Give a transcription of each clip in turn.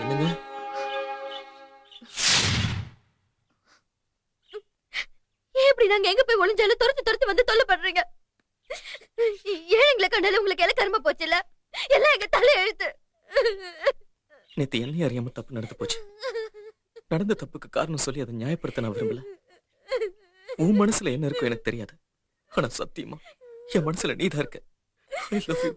என்னங்க? ஏன் இப்படி நாங்க எங்க போய் ஒளிஞ்சாலும் துரத்து வந்து தொல்லை பண்றீங்க? ஏழைங்களை கண்டாலும் உங்களுக்கு எல்லாம் கர்ம போச்சுல்ல? எல்லாம் எங்க தலை எழுத்து. நேத்து என்னையும் அறியாம தப்பு நடந்து போச்சு. நடந்த தப்புக்கு காரணம் சொல்லி அதை நியாயப்படுத்த நான் விரும்பல. உன் மனசுல என்ன இருக்கும் எனக்கு தெரியாது. ஆனா சத்தியமா என் மனசுல நீதான் இருக்க. I love you.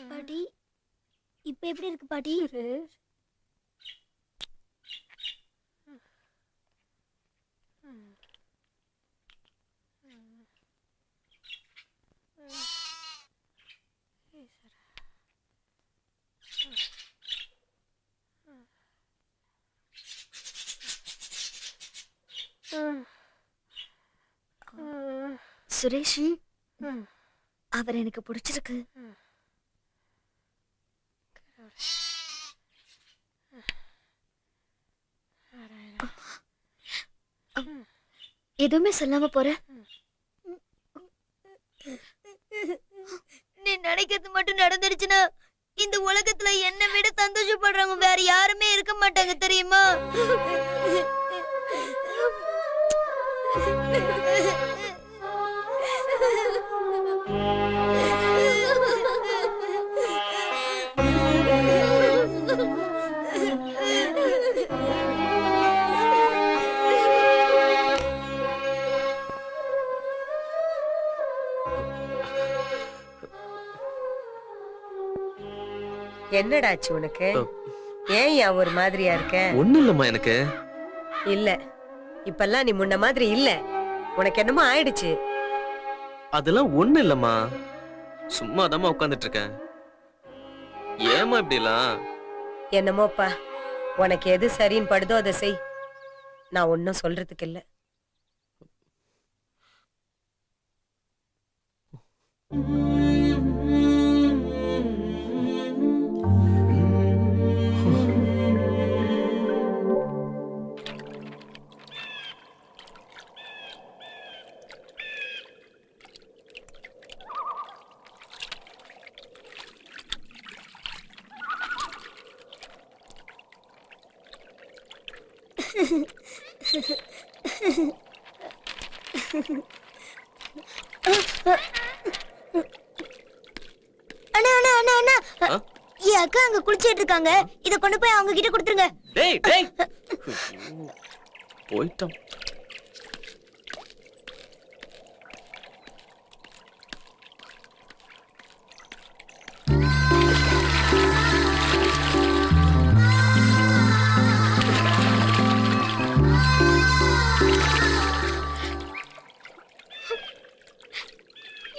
பாட்டி இப்ப எப்படி இருக்கு பாட்டி? சுரேஷ், அவர் எனக்கு பிடிச்சிருக்கு. எதுவுமே சொல்லாம போற? நீ நினைக்கிறது மட்டும் நடந்துருச்சுன்னா இந்த உலகத்துல என்ன விட சந்தோஷப்படுறவங்க வேற யாருமே இருக்க மாட்டாங்க தெரியுமா? என்னடாச்சு உனக்கு? ஏன் ஒரு மாதிரியா இருக்க? ஒண்ணு இல்லம்மா எனக்கு. இல்ல இப்பெல்லாம் நீ முன்ன மாதிரி இல்ல. உனக்கு என்னமோ ஆயிடுச்சு. அதெல்லாம் ஒண்ணு இல்லம்மா. சும்மா தாம்மா உட்கார்ந்துட்டு இருக்கேன். ஏமா இப்படிலாம்? என்னமோப்பா, உனக்கு எது சரின்னு படுதோ அதை செய். நான் ஒன்னும் சொல்றதுக்கு இல்ல. அண்ணா அண்ணா அண்ணா அண்ணா, என் அக்கா அங்க குளிச்சிட்டு இருக்காங்க. இத கொண்டு போய் அவங்க கிட்ட கொடுத்துருங்க. டேய் டேய், போய்ட்டோம்.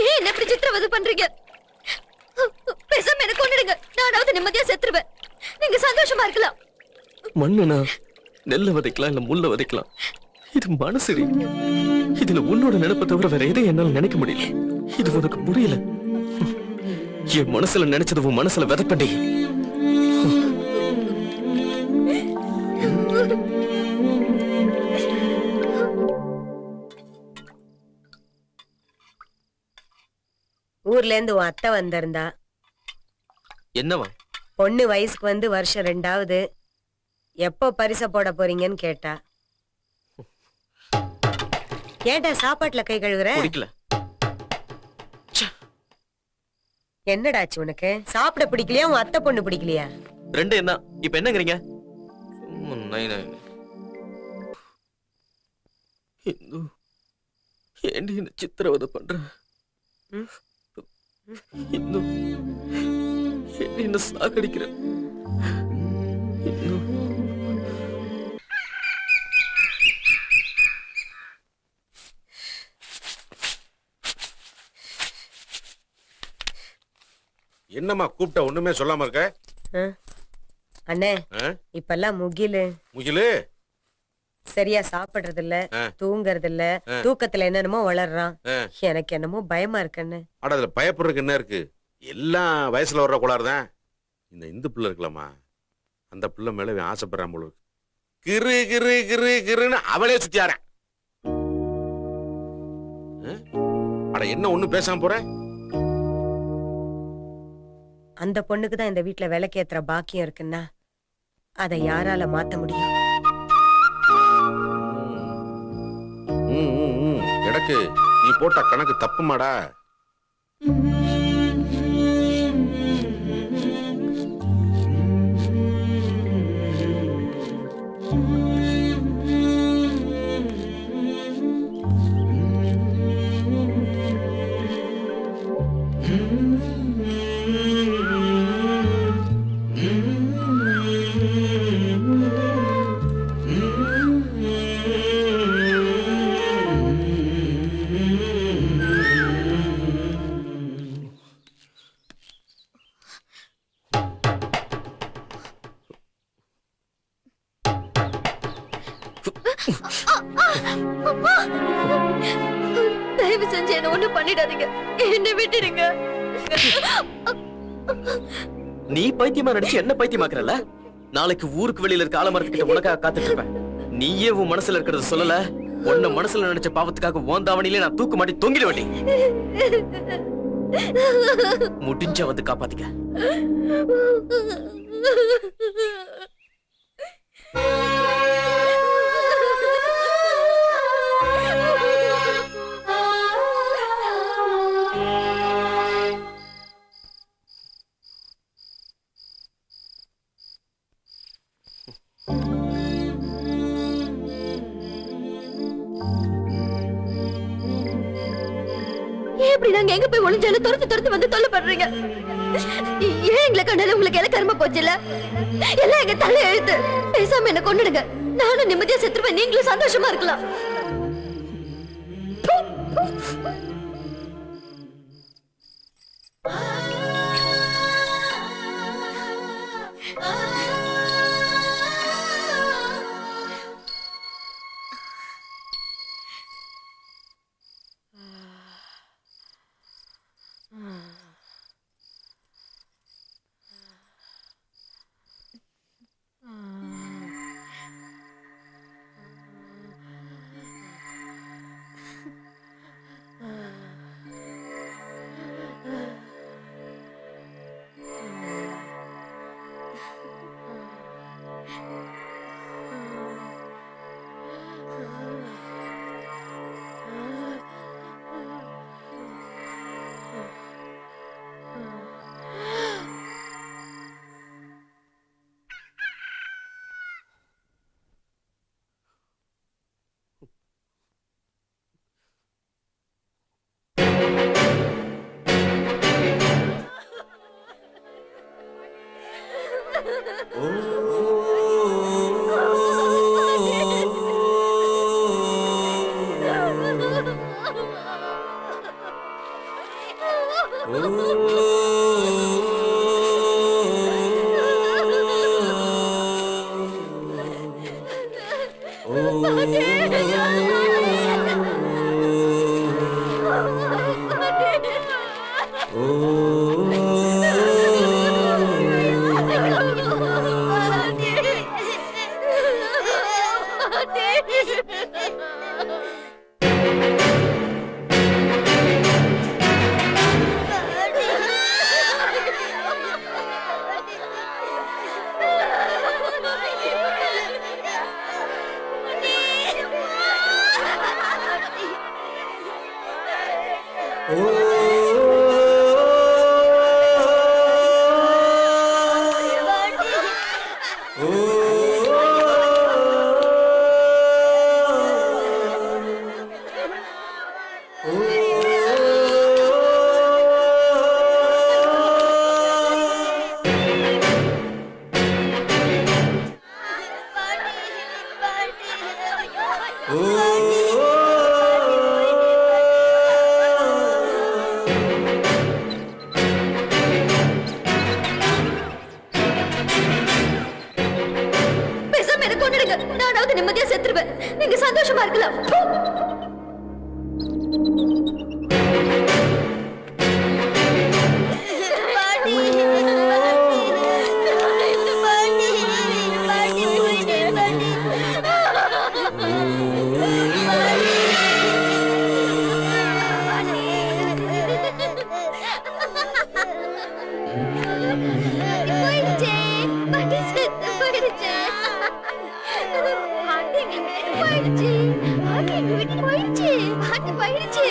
ஏன் என்ன இப்படி சித்திரவதை பண்றீங்க? பேசாம எனக்கு கொன்னுடுங்க. நானாவது நிம்மதியா செத்துருவேன். நீங்க சந்தோஷமா இருக்கலாம். மண்ணுனா நெல்ல விதைக்கலாம், இல்ல முள்ள விதைக்கலாம். இது மனசுடி. இதுல உன்னோட நினைப்பை தவிர வேற எதையும் என்னால நினைக்க முடியல. இது உனக்கு புரியல. என் மனசுல நினைச்சது உன் மனசுல விதைப்பண்டி. ஊர்ல இருந்து உன் அத்தை வந்திருந்தா. என்னவா? பொண்ணு வயசுக்கு வந்து வருஷம் 2வது. எப்போ பரிசை போட போறீங்கன்னு கேட்டா. ஏன்டா சாப்பாட்டுல கை கழுவுற? பிடிக்கல. என்னடாச்சு உனக்கு? சாப்பிட பிடிக்கலையா? உன் அத்தை பொண்ணு பிடிக்கலையா? ரெண்டு என்ன? இப்ப என்னங்கறீங்க? ஏண்டி என்ன சித்திரவதை பண்ற? இன்னும் என்ன சாகடிக்கிற? என்னம்மா கூப்பிட்ட ஒண்ணுமே சொல்லாம இருக்க? அண்ணே இப்பெல்லாம் முகிலு சரியா சாப்பிடுறது இல்ல, தூங்குறது இல்ல, தூக்கத்துல என்னென்னமோ வளர்றான். எனக்கு என்னமோ பயமா இருக்குன்னு. அட அதுல பயப்படுறதுக்கு என்ன இருக்கு? எல்லாம் வயசுல வர்ற கோளாறுதான். இந்த இந்து பிள்ளை இருக்கலாமா, அந்த பிள்ளை மேல ஆசைப்படுறான் போல இருக்கு. கிரு கிரு கிரு கிருன்னு அவளே சுத்தியாரன். அட என்ன ஒண்ணும் பேசாம போற? அந்த பொண்ணுக்கு தான் இந்த வீட்டுல விளக்கேத்துற பாக்கியம் இருக்குன்னா அதை யாரால மாத்த முடியும்? எனக்கு நீ போட்ட கணக்கு தப்புமாடா. தயவு செஞ்சு என்ன ஒண்ணு பண்ணிடாதீங்க, என்ன விட்டுடுங்க. நீ பைத்தியமா நடிச்சு என்ன பைத்தியமாக்குறல? நாளைக்கு ஊருக்கு வெளியில இருக்க ஆலமரத்துக்கிட்ட உனக்காக காத்துட்டு இருப்பேன். நீயே உன் மனசுல இருக்கிறத சொல்லல. உன்ன மனசுல நினைச்ச பாவத்துக்காக ஓந்தாவணிலே நான் தூக்கு மாட்டி தொங்கிட வேண்டி. முடிஞ்ச வந்து காப்பாத்திக்க. இப்படி நாங்க எங்க போய் ஒளிஞ்சாலும் துரத்து வந்து தொல்லப்படுறீங்க. ஏன் எங்களை கண்டாலும் உங்களுக்கு எல்லாம் கர்ம போச்சுல? எல்லாம் எங்க தலை எழுத்து. பேசாம என்ன கொன்னுடுங்க, நானும் நிம்மதியா செத்துருவேன், நீங்களும் சந்தோஷமா இருக்கலாம். நிம்மதியா செத்துருவேன். நீங்க சந்தோஷமா இருக்கலாம். போ. பாட்டி போயிடுச்சே. பாட்டி செத்து போயிடுச்சே. பாட்டி எங்களை விட்டு போயிடுச்சு. பாட்டி எங்களை விட்டு போயிடுச்சு. பாட்டி போயிடுச்சு.